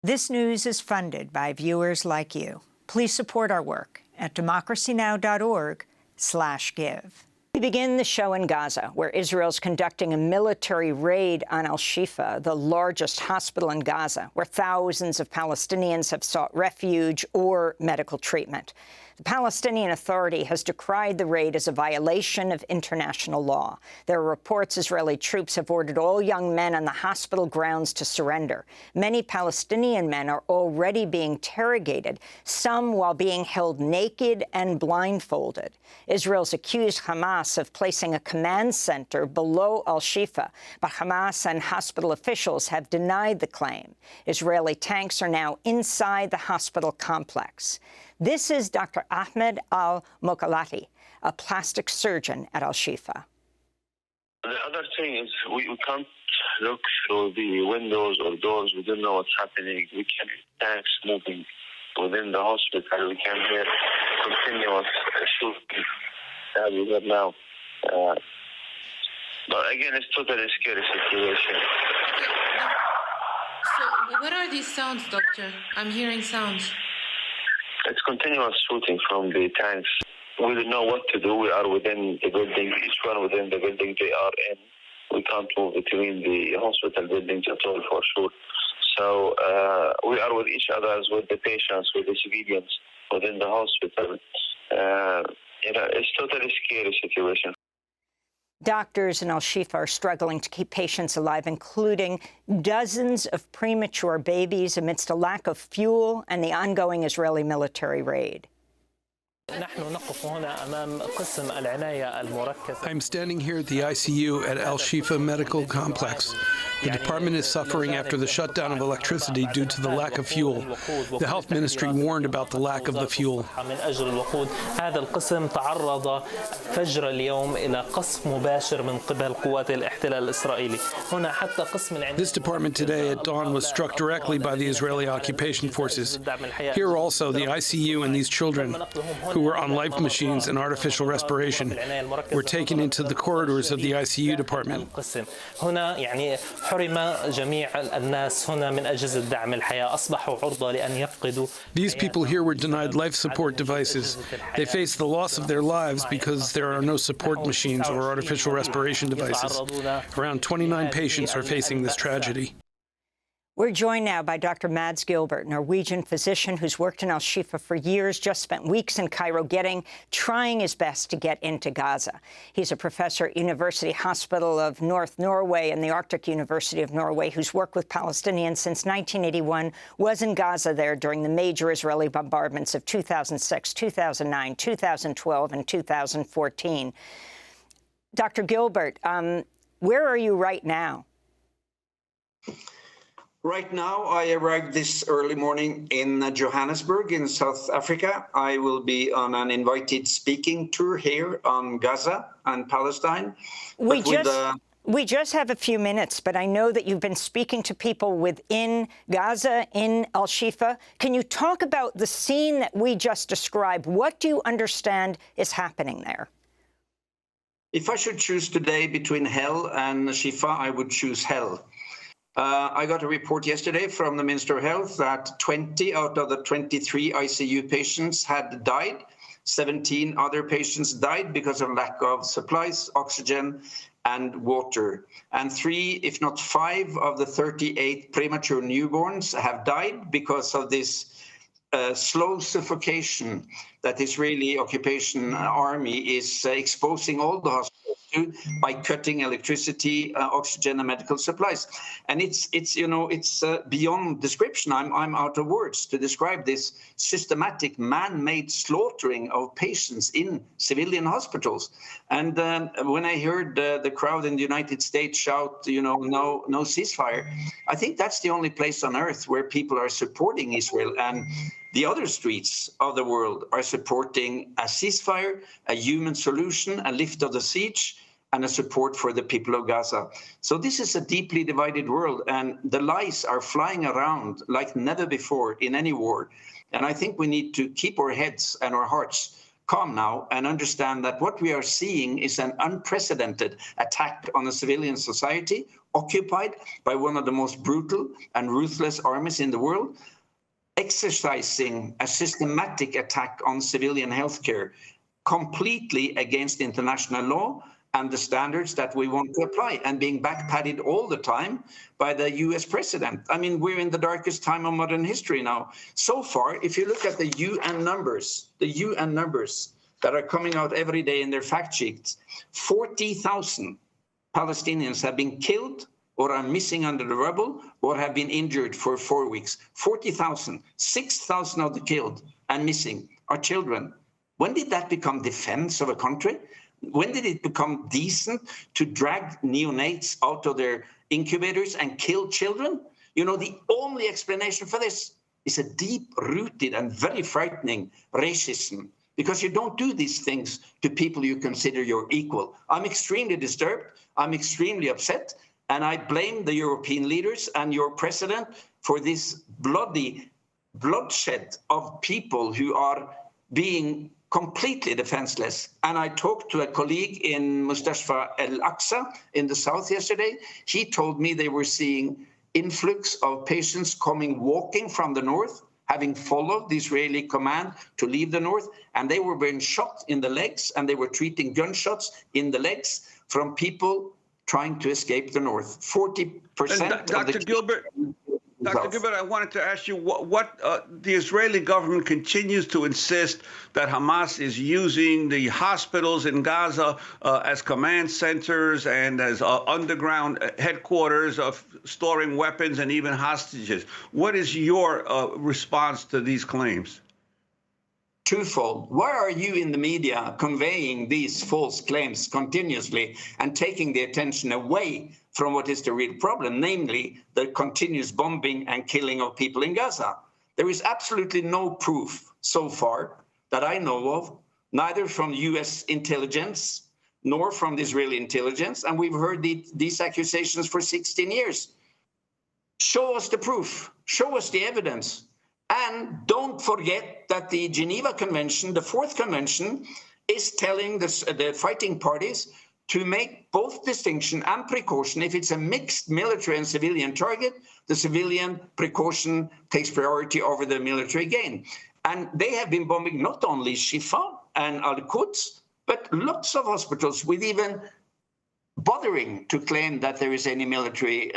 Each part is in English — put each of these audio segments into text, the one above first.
This news is funded by viewers like you. Please support our work at democracynow.org/give. We begin the show in Gaza, where Israel's conducting a military raid on Al-Shifa, the largest hospital in Gaza, where thousands of Palestinians have sought refuge or medical treatment. The Palestinian Authority has decried the raid as a violation of international law. There are reports Israeli troops have ordered all young men on the hospital grounds to surrender. Many Palestinian men are already being interrogated, some while being held naked and blindfolded. Israel's accused Hamas of placing a command center below Al-Shifa, but Hamas and hospital officials have denied the claim. Israeli tanks are now inside the hospital complex. This is Dr. Ahmed Al-Mokalati, a plastic surgeon at Al-Shifa. The other thing is we can't look through the windows or doors. We don't know what's happening. We can hear tanks moving within the hospital. We can hear continuous shooting as we have now. But again, it's totally scary situation. So what are these sounds, doctor? I'm hearing sounds. It's continuous shooting from the tanks. We don't know what to do. We are within the building, each one within the building they are in. We can't move between the hospital buildings at all, for sure. So we are with each other, with the patients, with the civilians within the hospital. It's totally scary situation. Doctors in Al-Shifa are struggling to keep patients alive, including dozens of premature babies amidst a lack of fuel and the ongoing Israeli military raid. I'm standing here at the ICU at Al-Shifa Medical Complex. The department is suffering after the shutdown of electricity due to the lack of fuel. The health ministry warned about the lack of the fuel. This department today at dawn was struck directly by the Israeli occupation forces. Here also, the ICU and these children, who were on life machines and artificial respiration, were taken into the corridors of the ICU department. These people here were denied life support devices. They face the loss of their lives because there are no support machines or artificial respiration devices. Around 29 patients are facing this tragedy. We're joined now by Dr. Mads Gilbert, Norwegian physician who's worked in Al-Shifa for years, just spent weeks in Cairo trying his best to get into Gaza. He's a professor at University Hospital of North Norway and the Arctic University of Norway, who's worked with Palestinians since 1981, was in Gaza there during the major Israeli bombardments of 2006, 2009, 2012, and 2014. Dr. Gilbert, where are you right now? Right now, I arrived this early morning in Johannesburg in South Africa. I will be on an invited speaking tour here on Gaza and Palestine. We just have a few minutes, but I know that you've been speaking to people within Gaza, in Al-Shifa. Can you talk about the scene that we just described? What do you understand is happening there? If I should choose today between hell and Shifa, I would choose hell. I got a report yesterday from the Minister of Health that 20 out of the 23 ICU patients had died. 17 other patients died because of lack of supplies, oxygen, and water. And 3, if not 5, of the 38 premature newborns have died because of this slow suffocation that Israeli occupation army is exposing all the hospitals to by cutting electricity, oxygen, and medical supplies. And it's beyond description. I'm out of words to describe this systematic man-made slaughtering of patients in civilian hospitals. And when I heard the crowd in the United States shout, no ceasefire, I think that's the only place on earth where people are supporting Israel. And the other streets of the world are supporting a ceasefire, a human solution, a lift of the siege, and a support for the people of Gaza. So this is a deeply divided world, and the lies are flying around like never before in any war. And I think we need to keep our heads and our hearts calm now and understand that what we are seeing is an unprecedented attack on a civilian society occupied by one of the most brutal and ruthless armies in the world, exercising a systematic attack on civilian healthcare, completely against international law and the standards that we want to apply, and being backpatted all the time by the US president. I mean, we're in the darkest time of modern history now. So far, if you look at the UN numbers that are coming out every day in their fact sheets, 40,000 Palestinians have been killed or are missing under the rubble or have been injured for 4 weeks. 40,000, 6,000 of the killed and missing are children. When did that become defense of a country? When did it become decent to drag neonates out of their incubators and kill children? You know, the only explanation for this is a deep-rooted and very frightening racism, because you don't do these things to people you consider your equal. I'm extremely disturbed. I'm extremely upset. And I blame the European leaders and your president for this bloody bloodshed of people who are being completely defenseless. And I talked to a colleague in Mustashfa Al-Aqsa in the south yesterday. He told me they were seeing influx of patients coming walking from the north, having followed the Israeli command to leave the north, and they were being shot in the legs, and they were treating gunshots in the legs from people trying to escape the north. 40% Dr. Gilbert, Dr. Gilbert, I wanted to ask you what the Israeli government continues to insist that Hamas is using the hospitals in Gaza as command centers and as underground headquarters of storing weapons and even hostages. What is your response to these claims? Twofold. Why are you in the media conveying these false claims continuously and taking the attention away from what is the real problem, namely the continuous bombing and killing of people in Gaza? There is absolutely no proof so far that I know of, neither from US intelligence nor from the Israeli intelligence, and we've heard these accusations for 16 years. Show us the proof, show us the evidence. And don't forget that the Geneva Convention, the fourth convention, is telling the fighting parties to make both distinction and precaution. If it's a mixed military and civilian target, the civilian precaution takes priority over the military gain. And they have been bombing not only Shifa and Al-Quds, but lots of hospitals, with even bothering to claim that there is any military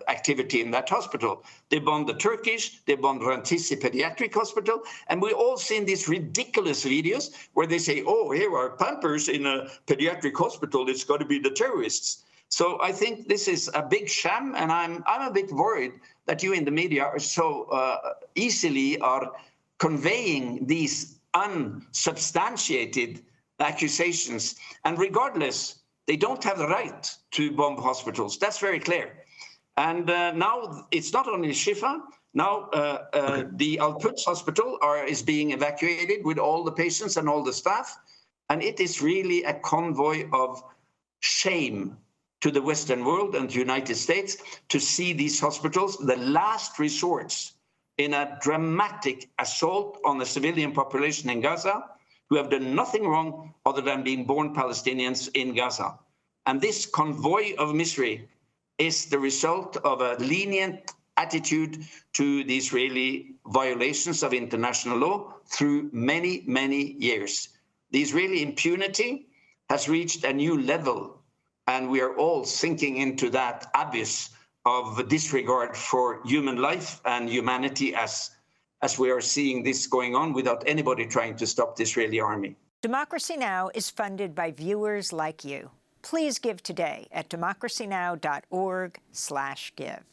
activity in that hospital. They bombed the Turkish, they bombed Rantisi Pediatric Hospital, and we all seen these ridiculous videos where they say, oh, here are Pampers in a pediatric hospital, it's got to be the terrorists. So I think this is a big sham, and I'm a bit worried that you in the media are so easily are conveying these unsubstantiated accusations. And regardless, they don't have the right to bomb hospitals. That's very clear. And now it's not only Shifa. Now the Al-Quds hospital is being evacuated with all the patients and all the staff. And it is really a convoy of shame to the Western world and the United States to see these hospitals, the last resorts in a dramatic assault on the civilian population in Gaza, who have done nothing wrong other than being born Palestinians in Gaza. And this convoy of misery is the result of a lenient attitude to the Israeli violations of international law through many, many years. The Israeli impunity has reached a new level, and we are all sinking into that abyss of disregard for human life and humanity as we are seeing this going on without anybody trying to stop the Israeli army. Democracy Now! Is funded by viewers like you. Please give today at democracynow.org/give.